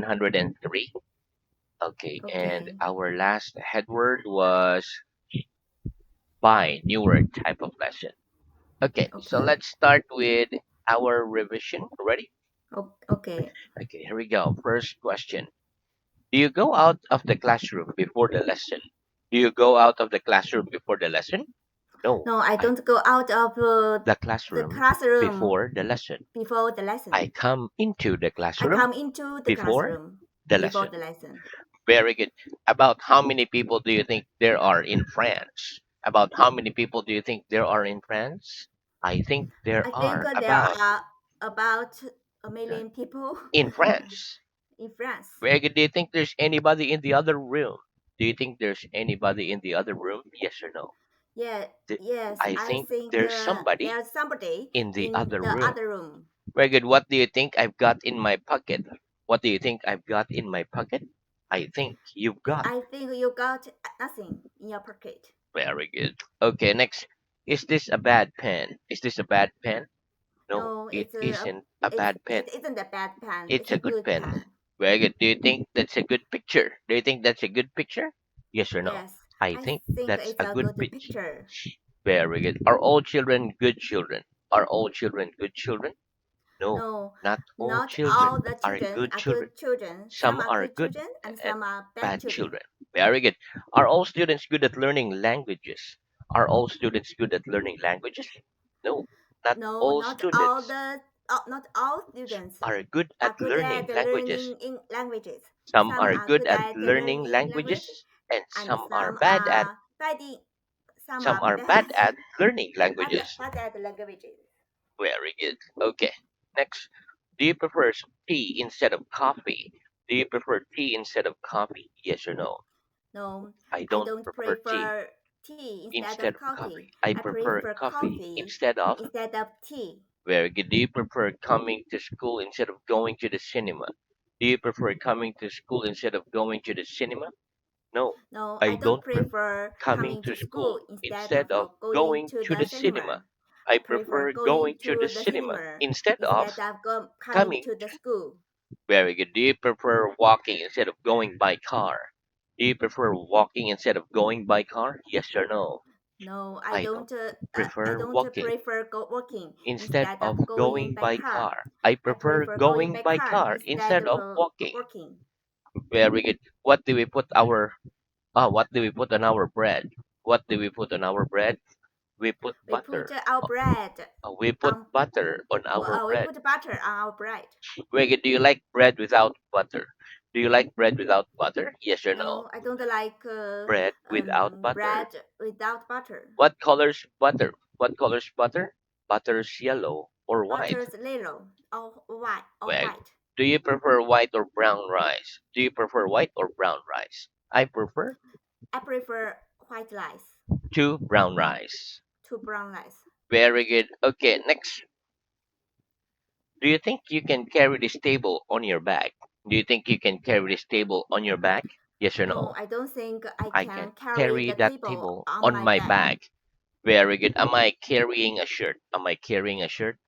103. Okay, and Okay. our last head word was by, newer type of lesson. Okay, so Okay. let's start with our revision. Ready? Okay. Okay, here we go. First question. Do you go out of the classroom before the lesson? Do you go out of the classroom before the lesson? No, No, I I don't go out of the the classroom classroom before the lesson. before the I lesson. come into the I classroom come into the before classroom the before lesson. the lesson. Very good. About how many people do you think there are in France? About how many people do you think there are in France? I think there I think are there about are about a million people in France. in France. Very good. Do you think there's anybody in the other room? Do you think there's anybody in the other room? Yes or no? Yeah, Th- yes, I I think think there's somebody there's somebody in the in other the room. other room. Very good. What do you think I've got in my pocket? What do you think I've got in my pocket? I think you've got. I think you got nothing in your pocket. Very good. Okay, next. Is this a bad pen? Is this a bad pen? No, No, it isn't a bad pen. it isn't a bad pen. It's It's a a good good pen. pen. Very good. Do you think that's a good picture? Do you think that's a good picture? Yes or no? Yes, I I think think that's it's a a good good picture. picture. Very good. Are all children good children? Are all children good children? No, No, not all not children all the are children good are children. good children. Some Some are are good good children and and some are bad bad children. children. Very good. Are all students good at learning languages? Are all students good at learning languages? No, not No, all students not all students are good are at good at learning languages. learning in languages. Some Some are are good good at at learning learning language, languages, and and some are bad at some some are are bad at learning languages. bad at languages. Very good. Okay. Next, do you prefer tea instead of coffee? Do you prefer tea instead of coffee? Yes or no? No, I I don't don't prefer tea prefer tea instead instead of of coffee. coffee. I I prefer prefer coffee coffee instead of. instead of tea. Very good. Do you prefer coming to school instead of going to the cinema? Do you prefer coming to school instead of going to the cinema? No, No, I I don't don't prefer prefer coming coming to to school school instead instead of of going going to to the the cinema. cinema. I I prefer prefer going going to the to the cinema cinema instead of instead of coming coming. to the school. Very good. Do you prefer walking instead of going by car? Do you prefer walking instead of going by car? Yes or no? No, I don't I prefer don't walking prefer walking instead instead of of going going by by car. car. I I prefer prefer going going by by car car instead instead of of walking. walking. Very good. What do we put on our bread? What do we put on our bread? We put We put butter. our bread We put on. butter on our We bread. put butter on our bread. Very good. Do you like bread without butter? Do you like bread without butter? Yes or no? No, I don't like Bread without butter. bread without butter. What colors butter? What colors butter? Butter's yellow or white. Butter's yellow or white or Well, white. do you prefer white or brown rice? Do you prefer white or brown rice? I prefer I prefer white rice two brown rice. to brown rice. Very good. Okay, next. Do you think you can carry this table on your back? Do you think you can carry this table on your back? Yes or No, no? I don't think I I can can carry carry the that table table on on my my back. back. Very good. Am I carrying a shirt? Am I carrying a shirt?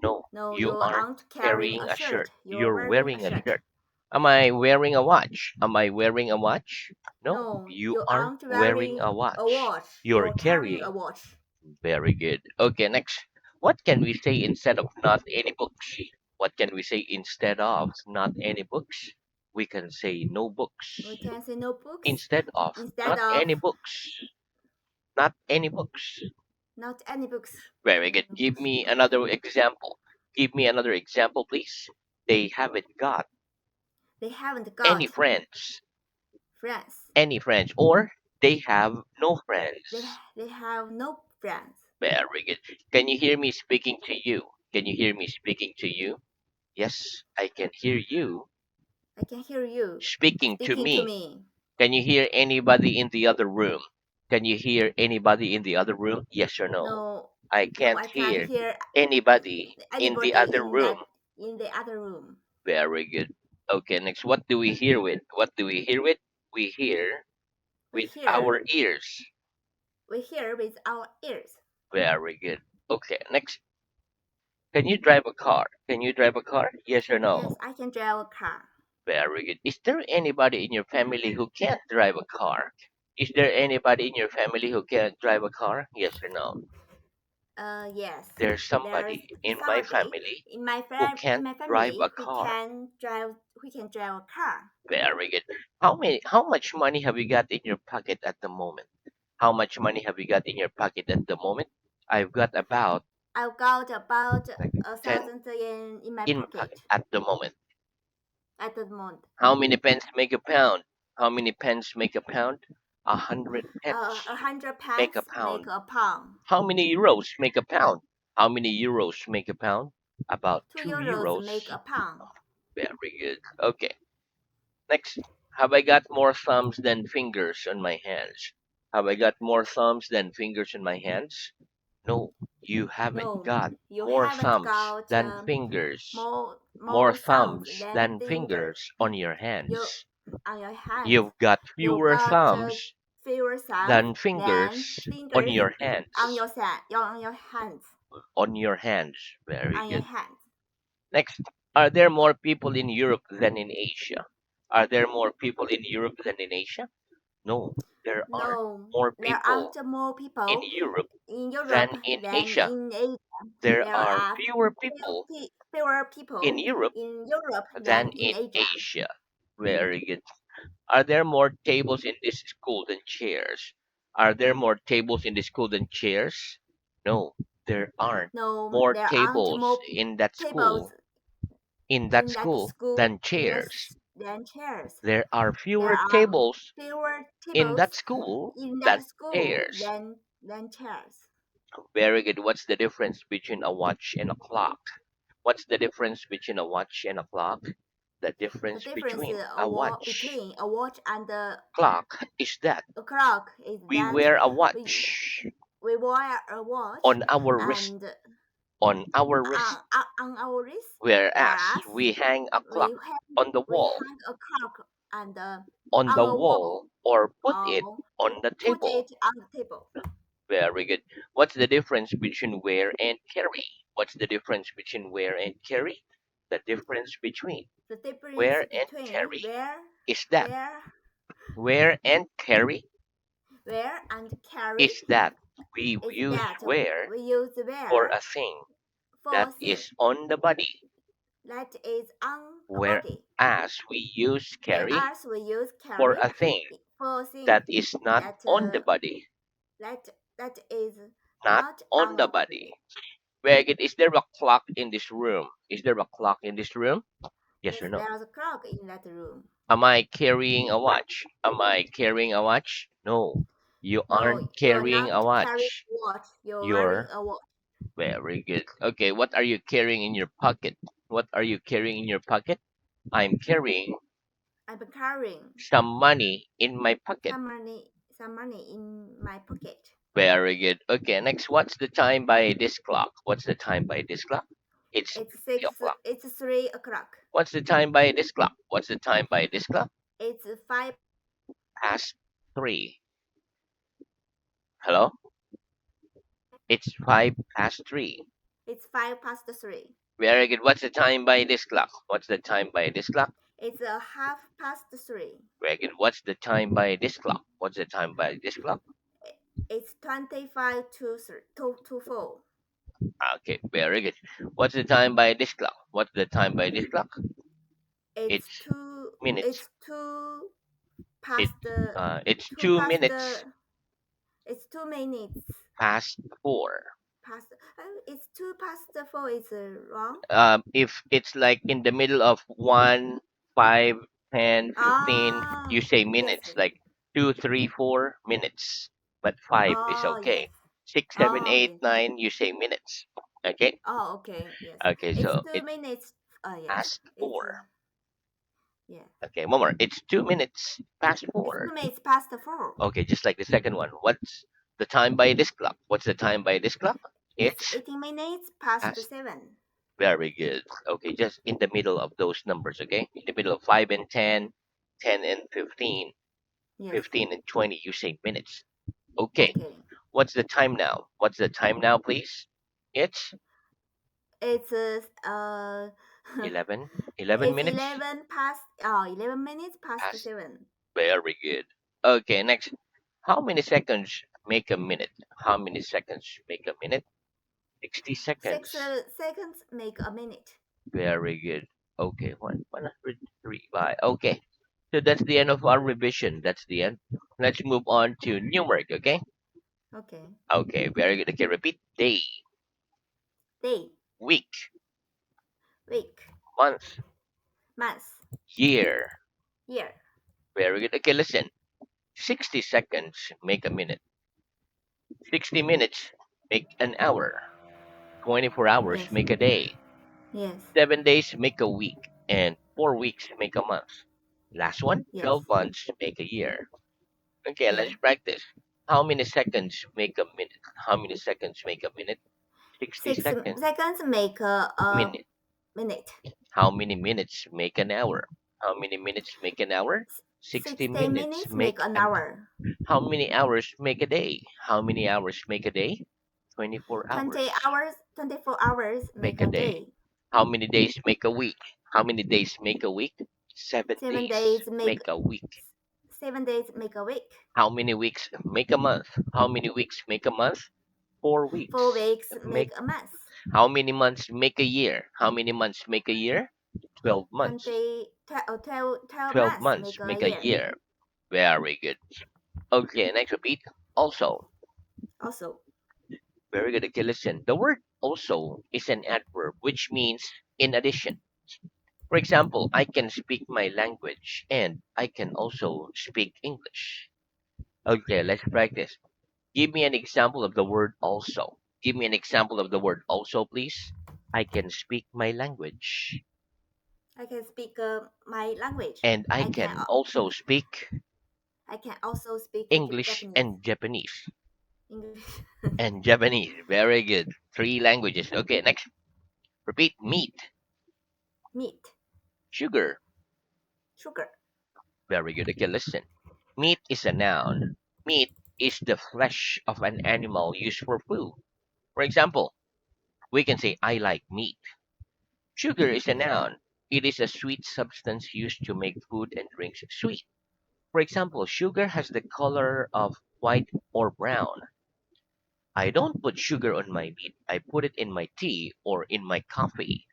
No, No, you you aren't aren't carrying carrying a a shirt. shirt. You're You're wearing a wearing a shirt. shirt. Am I wearing a watch? Am I wearing a watch? No, No, you you aren't aren't wearing wearing a a watch. watch. You're You're carrying carrying. a watch. Very good. Okay, next. What can we say instead of not any books? What can we say instead of not any books? We can say no books. We can say no books Instead of instead not of any books. Not any books. not any books. Very good. No Give books. me another example. Give me another example, please. They haven't got They haven't any got friends. friends. Any friends. Or they have no They friends. they have no friends. Very good. Can you hear me speaking to you? Can you hear me speaking to you? Yes, I can hear you I can hear you speaking to speaking to me. me. Can you hear anybody in the other room? Can you hear anybody in the other room? Yes or no? No, I no, can't I can't hear hear anybody in the anybody other room. in the other room. Very good. Okay, next. What do we hear with? What do we hear with? We hear We with hear our ears. we hear with our ears. Very good. Okay, next. Can you drive a car? Can you drive a car? Yes or no? Yes, I can drive a car. Very good. Is there anybody in your family who can't drive a car? Is there anybody in your family who can't drive a car? Yes or no? Yes. There's There's somebody in my somebody family in my who in can't my drive a family car. who can drive a car. Very good. How much money have you got in your pocket at the moment? How much money have you got in your pocket at the moment? I've got about I've got about like a 10 thousand yen in my in my pocket pocket at the moment. at the moment. How many pence make a pound? How many pence make a pound? 100 pence 100 pence make a make pound. a pound. How many euros make a pound? How many euros make a pound? About 2 2 euros euros. make a pound. Very good. Okay. Next. Have I got more thumbs than fingers on my hands? Have I got more thumbs than fingers on my hands? No, you haven't No, got you more haven't thumbs got than fingers. More more thumbs thumbs than than fingers. fingers on your You hands. on your hands. You've got You fewer got thumbs fewer thumbs than than fingers on fingers your on hands. your hands. On your hands. Very On your good. hands. Next, are there more people in Europe than in Asia? Are there more people in Europe than in Asia? No, there aren't No, more there people aren't more in people Europe in than Europe in than Asia. in Asia. There There are are fewer people fewer in people Europe in Europe than than in in Asia. Asia. Very good. Are there more tables in this school than chairs? Are there more tables in this school than chairs? No, there aren't No, more there aren't tables more in that tables in that in that school school than chairs. than chairs. There are There fewer are tables fewer in tables that school in that than school chairs. than chairs. Very good. What's the difference between a watch and a clock? What's the difference between a watch and a clock? The The difference difference between a watch between a watch and clock is that a clock is we that wear a we watch we wear a watch on our wrist, and on our wrist, on our wrist, whereas whereas we hang a clock on the we wall, hang a clock and on on the a wall wall, or put or it on the put table. it on the table. Very good. What's the difference between wear and carry? What's the difference between wear and carry? The difference between The difference wear and between carry is that where wear and carry and carry is that we is use that wear we use for where a thing for that a thing is on the body, that is on a body, whereas we use carry whereas we use for carry a thing for a thing that is not that on the body. that is Not not on on the a body. body. Very good. Is there a clock in this room? Is there a clock in this room? Yes or Yes, no? there is a clock in that room. Am I carrying a watch? Am I carrying a watch? No. You No, aren't you're carrying not a carrying watch. a watch. You're wearing You're a watch. very good. Okay, what are you carrying in your pocket? What are you carrying in your pocket? I'm carrying I'm carrying some money in my pocket. some money in my pocket. Very good. Okay, next, what's the time by this clock? What's the time by this clock? It's 3 o'clock. It's 3 o'clock. What's the time by this clock? What's the time by this clock? It's five. Past 3. Hello? It's 5 past 3. It's 5 past 3. Very good. What's the time by this clock? What's the time by this clock? It's a 1/2 past 3. Very good. What's the time by this clock? What's the time by this clock? It's 25 to 4. Okay, very good. What's the time by this clock? What's the time by this clock? It's It's two. minutes. It's two It past the it's two two past minutes the. It's 2 minutes past 4. past. It's 2 past 4. Is wrong. If it's like in the middle of 1, 5, 10, 15, Ah, you say yes. minutes, like 2, 3, 4 minutes. But 5 is Oh, yes. okay. 6, 7, Oh, 8, yes. 9, you say minutes. Okay? Oh, okay. Yes. Okay, It's so two it's minutes. Yes. past It's 4. yeah. Okay, one more. It's 2 minutes past It's 4. 2 minutes past 4. Okay, just like the second one. What's the time by this clock? What's the time by this clock? It's It's 18 minutes past past. 7. Very good. Okay, just in the middle of those numbers, okay? In the middle of 5 and 10, 10 and 15, Yes. 15 and 20, you say minutes. Okay, Okay. what's the time now? What's the time now, please? It's It's 11. 11 It's minutes 11 minutes past past. 7. Very good. Okay, next. How many seconds make a minute? How many seconds make a minute? 60 6 seconds. seconds make a minute. Very good. Okay, 103 by. Okay. So that's the end of our revision. That's the end. Let's move on to numeric, okay? Okay. Okay, very good. Okay, repeat. Day, Day, week, week, month, month, year. year. Very good. Okay, listen. 60 seconds make a minute. 60 minutes make an hour. 24 hours Yes. make a day. Yes. 7 days make a week. And 4 weeks make a month. Last one, Yes. 12 months make a year. Okay, let's Year. practice. How many seconds make a minute? How many seconds make a minute? 60 6 seconds. seconds make a Minute. minute. How many minutes make an hour? How many minutes make an hour? 60 60 minutes minutes make make an an. hour. How many hours make a day? How many hours make a day? 24 20 hours hours, 24 hours make make a a day. day. How many days make a week? How many days make a week? 7 7 days days make make a week. 7 days make a week. How many weeks make a month? How many weeks make a month? 4 4 weeks weeks make. make a month. How many months make a year? How many months make a year? 12 months. 12 12 months months make a make a year. year. Very good. Okay, next repeat. Also. Also, Very good. Okay, listen. The word also is an adverb, which means in addition. For example, I can speak my language and I can also speak English. Okay, let's practice. Give me an example of the word also. Give me an example of the word also, please. I can speak my language. I can speak my language. And I I can can also speak I can also speak English Japanese. and Japanese. English. And Japanese. Very good. Three languages. Okay, next. Repeat. Meat. Meat, Sugar. sugar. Very good. Okay, listen. Meat is a noun. Meat is the flesh of an animal used for food. For example, we can say, I like meat. Sugar is a Yes. noun. It is a sweet substance used to make food and drinks sweet. For example, sugar has the color of white or brown. I don't put sugar on my meat. I put it in my tea or in my coffee.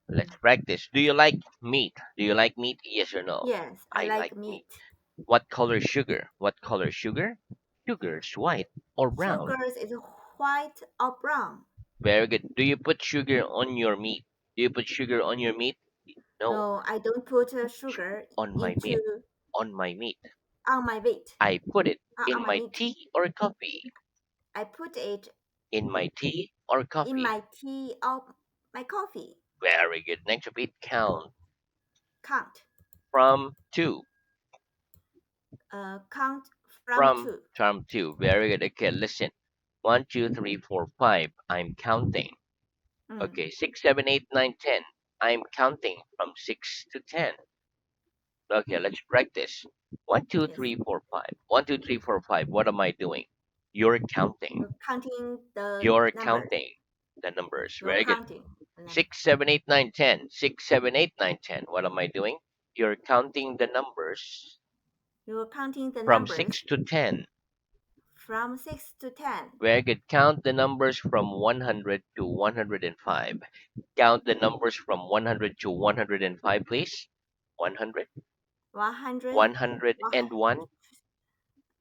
Let's practice. Do you like meat? Do you like meat? Yes or no? Yes, I I like like meat. meat. What color is sugar? What color is sugar? Sugar's white or brown. Sugar is white or brown. Very good. Do you put sugar on your meat? Do you put sugar on your meat? No. No, I don't put sugar On my meat. into On my meat. on my meat. I put it On in my my meat. tea or coffee. I put it In my tea or in coffee. my tea or my coffee. Very good. Next repeat. Count Count. from two. Count from From two. from two. Very good. Okay, listen. 1, 2, 3, 4, 5. I'm counting. Mm, Okay, 6, 7, 8, 9, 10. I'm counting from 6 to 10. Okay, let's practice. One, two, yes. three, four, five. 1, 2, 3, 4, 5. What am I doing? You're counting. You're counting the You're numbers. counting the numbers. You're Very good. counting the numbers. 6, 7, 8, 9, 10. 6, 7, 8, 9, 10. What am I doing? You're counting the numbers You're counting the from numbers 6 to 10. from 6 to 10. Very good. Count the numbers from 100 to 105. Count the numbers from 100 to 105, please. 100, 100, 101,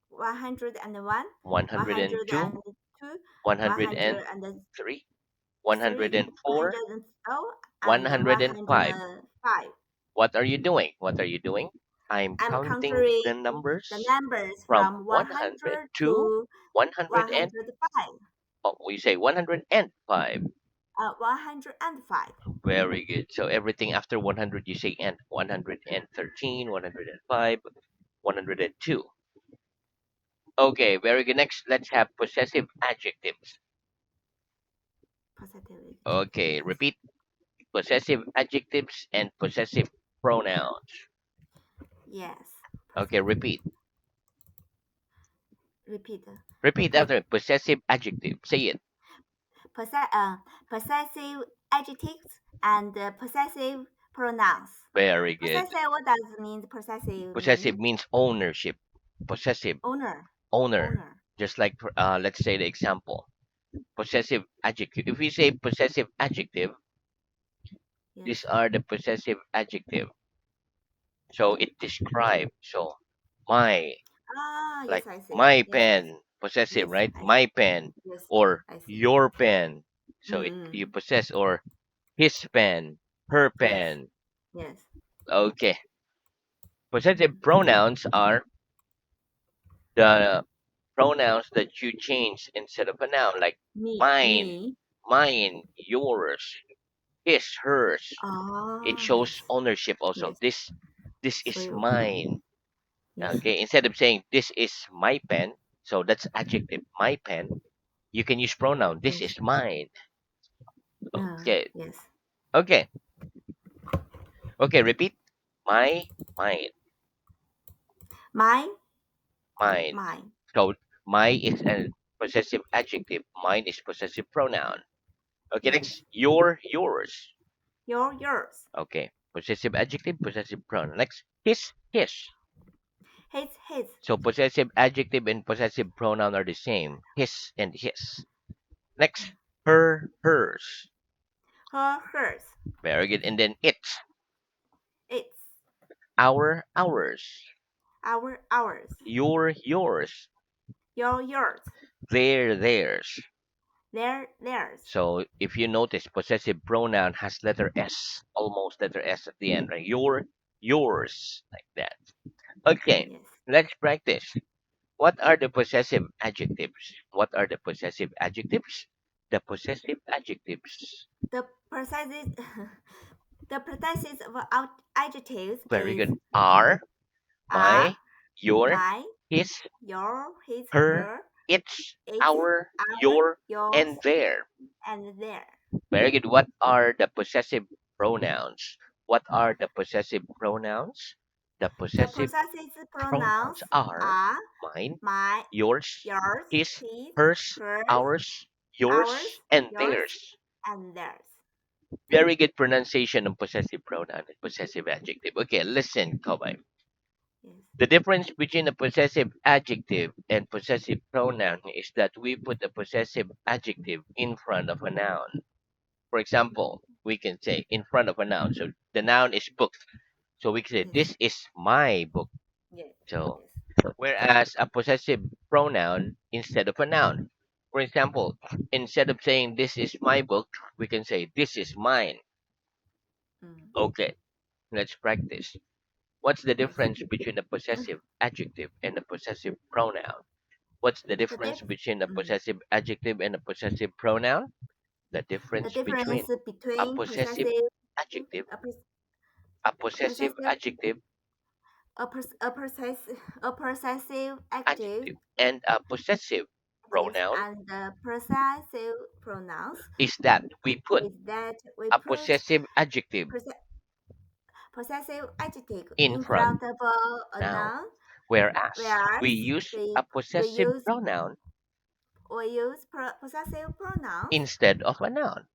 101, 102, 102, 103, 103, 104, 104, and 105. 105. What are you doing? What are you doing? I'm I'm counting counting the the numbers numbers from from 100 100 to to 100 and 105. oh, we say 105. 105. Very good. So everything after 100 you say and 113, 105, 102. Okay, very good. Next, let's have possessive adjectives. Positive. Okay, Yes. repeat possessive adjectives and possessive pronouns. Yes. Okay, Positive. repeat. Repeat. Repeat Po- after me. Possessive adjective. Say it. possessive adjectives and possessive pronouns. Very good. Possessive, what does it mean? Possessive Possessive mean means ownership. Possessive, owner, owner. owner. Just like, let's say the example. Possessive adjective. If we say possessive adjective, Yes. these are the possessive adjective. So it describes. So my, Ah, like yes, I see. my Yes, I see. pen, possessive, Yes, right? I My pen, yes, or I see. your pen. So it you Mm, possess, or his pen, her yes, pen. yes. Okay. Possessive Mm. pronouns are the pronouns that you change instead of a noun, like mine, Me. mine, yours, his, hers. It Ah, shows yes, ownership also. yes. This is So, mine. yes, Okay, instead of saying this is my pen, so that's adjective, my pen. You can use pronoun. This yes. is mine. Okay, Yes. okay, okay. Repeat. My, mine, Mine, mine. mine. So my is a possessive adjective. Mine is possessive pronoun. Okay, Yes. next, your, yours. Yours. Okay, possessive adjective, possessive pronoun. Next, his. His. So possessive adjective and possessive pronoun are the same. His and his. Next, her, hers. Hers. Very good. And then it's It's our, ours. ours. Your, yours. Yours. Their, theirs. Theirs. So if you notice, possessive pronoun has letter S, almost letter S at the end, right? Your, yours, like that. Okay, Yes. let's practice. What are the possessive adjectives? What are the possessive adjectives? The possessive adjectives. The processes the processes of adjectives Very is good. Are, are, my, your, my, his, your, his, her, her, its, its, our, our, your, yours, and their. and their. Very good. What are the possessive pronouns? What are the possessive pronouns? The The possessive possessive pronouns pronouns are are mine, my, yours, yours, his, his, hers, hers, ours, ours, yours, and yours, theirs. and theirs. Very good pronunciation of possessive pronoun and possessive adjective. Okay, listen, Kobay. Yes. The difference between a possessive adjective and possessive pronoun is that we put a possessive adjective in front of a noun. For example, we can say in front of a noun. So the noun is book. So we can say, Yes. this is my book. Yes. So, Yes. whereas a possessive pronoun instead of a noun. For example, instead of saying this is my book, we can say this is mine. Mm. Okay, let's practice. What's the Yes. difference between a possessive adjective and a possessive pronoun? What's the The difference dif- between a mm. possessive adjective and a possessive pronoun? The The difference difference between a between possessive possessive adjective, a, pos- a a possessive possessive adjective, a, pos- a possessive active adjective, and a possessive adjectives pronoun and the possessive pronouns is that we put is that we a put possessive adjective possessive adjective in in front front of a noun, noun, whereas we whereas use we a we possessive use pronoun possessive pronouns instead of a noun.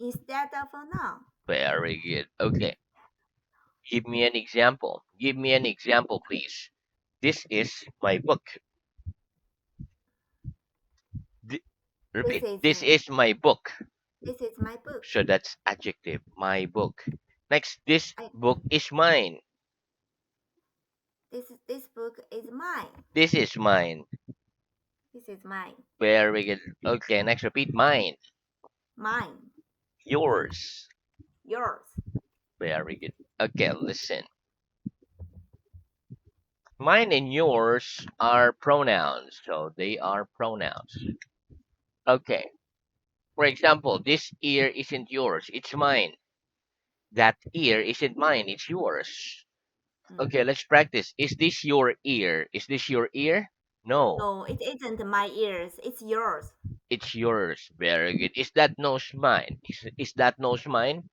instead of a noun. Very good. Okay. Give me an example. Give me an example, please. This is my book. Th- This Repeat. is This is my book. my book. So that's adjective. My book. Next, this I, book is mine. this book is mine. This is mine. This is mine. Very good. Okay, next repeat. Mine. Mine. Yours. Yours. Very good. Okay, listen. Mine and yours are pronouns. So they are pronouns. Okay. For example, this ear isn't yours. It's mine. That ear isn't mine. It's yours. Okay, Mm. let's practice. Is this your ear? Is this your ear? No, No, it isn't my ears. It's yours. it's yours. Very good. Is that nose mine? Is that nose mine?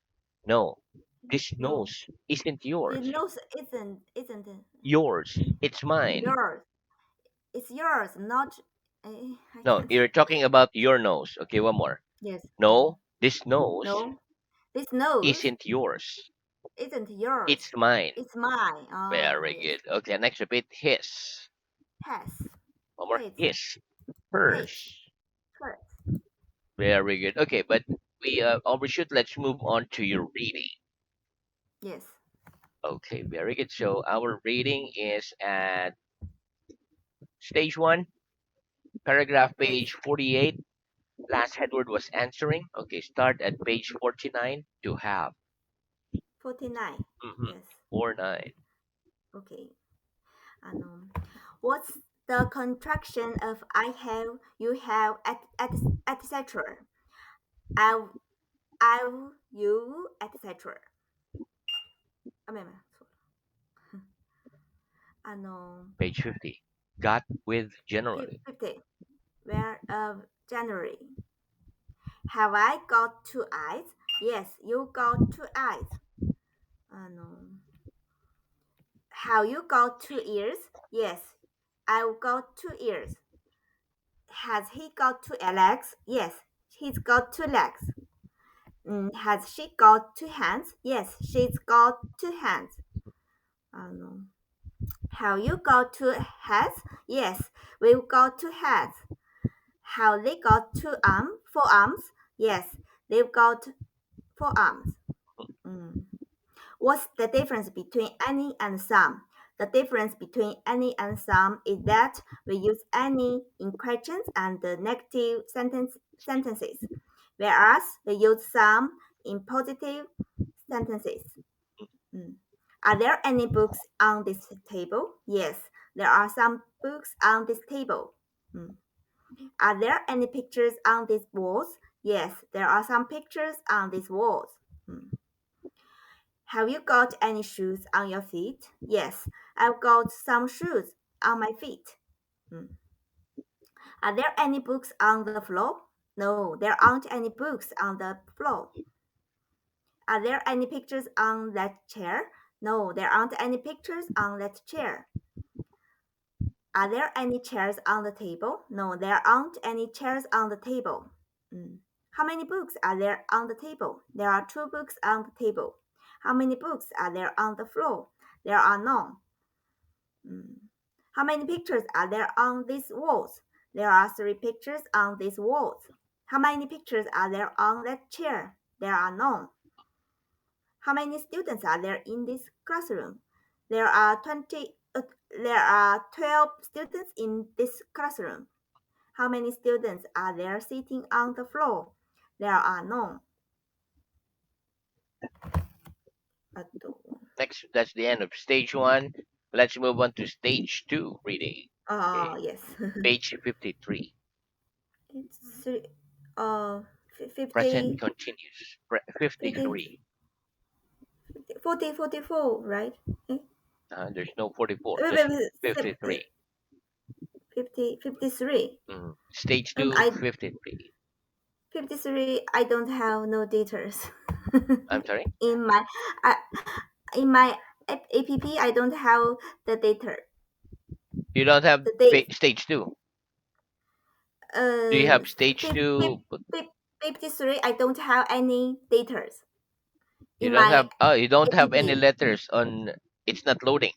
No, this No, nose isn't the yours. nose isn't Yours. It's mine. yours. It's yours, not. I No, can't. you're talking about your nose. Okay, one more. Yes. No, this nose No. This nose isn't yours. isn't yours. It's mine. It's mine. Oh, Very yes. good. Okay, next repeat his. Has. One more. His. His. His. Hers. Hers. Very good. Okay, but we overshoot. Let's move on to your reading. Yes. Okay, very good. So our reading is at stage one, paragraph Yes. page 48. Last headword was answering. Okay, start at page 49 to have. 49. Mm-hmm. Yes. 49. Okay. Um, what's the contraction of I have, you have, etc. I, you, etc. あ、めめ、そう。Page 50. Got with generally. 50, where January. Have I got two eyes? Yes, you got two eyes. have you got two ears? Yes, I've got two ears. Has he got two legs? Yes, he's got two legs. Has she got two hands? Yes, she's got two hands. あの Have you got two heads? Yes, we've got two heads. Have they got four arms? Yes, they've got four arms. What's the difference between any and some? The difference between any and some is that we use any in questions and negative sentences, whereas we use some in positive sentences. Are there any books on this table? Yes, there are some books on this table. Are there any pictures on these walls? Yes, there are some pictures on these walls. Have you got any shoes on your feet? Yes, I've got some shoes on my feet. Are there any books on the floor? No, there aren't any books on the floor. Are there any pictures on that chair? No, there aren't any pictures on that chair. Are there any chairs on the table? No, there aren't any chairs on the table. How many books are there on the table? There are two books on the table. How many books are there on the floor? There are none. How many pictures are there on these walls? There are three pictures on these walls. How many pictures are there on that chair? There are none. How many students are there in this classroom? There are 12 students in this classroom. How many students are there sitting on the floor? There are none. あと、Next, that's the end of stage one. Let's move on to stage two reading. Okay, yes. page 53. It's three, uh, Present 50, continuous. 50, 53. 40, 44, right? Eh? There's no 44, Wait, just wait, wait, 53. 50, 53. Stage And two, 53. 53, I don't have no details. I'm sorry? in my uh, in my app, I don't have the data. You don't have The date. stage two. Do you Uh, have stage two? 53, I don't have any data You in don't my have, oh, you don't have any app. letters on, it's not loading.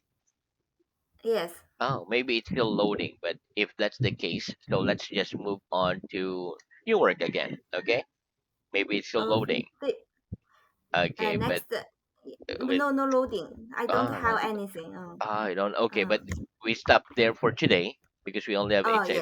Yes. Oh, maybe it's still loading, but if that's the case, so let's just move on to new work again, okay? Maybe it's still loading. 50, Okay, but next. with No loading. I don't have not anything. I don't. Okay, Uh, but we stop there for today because we only have oh, eight yes. seconds.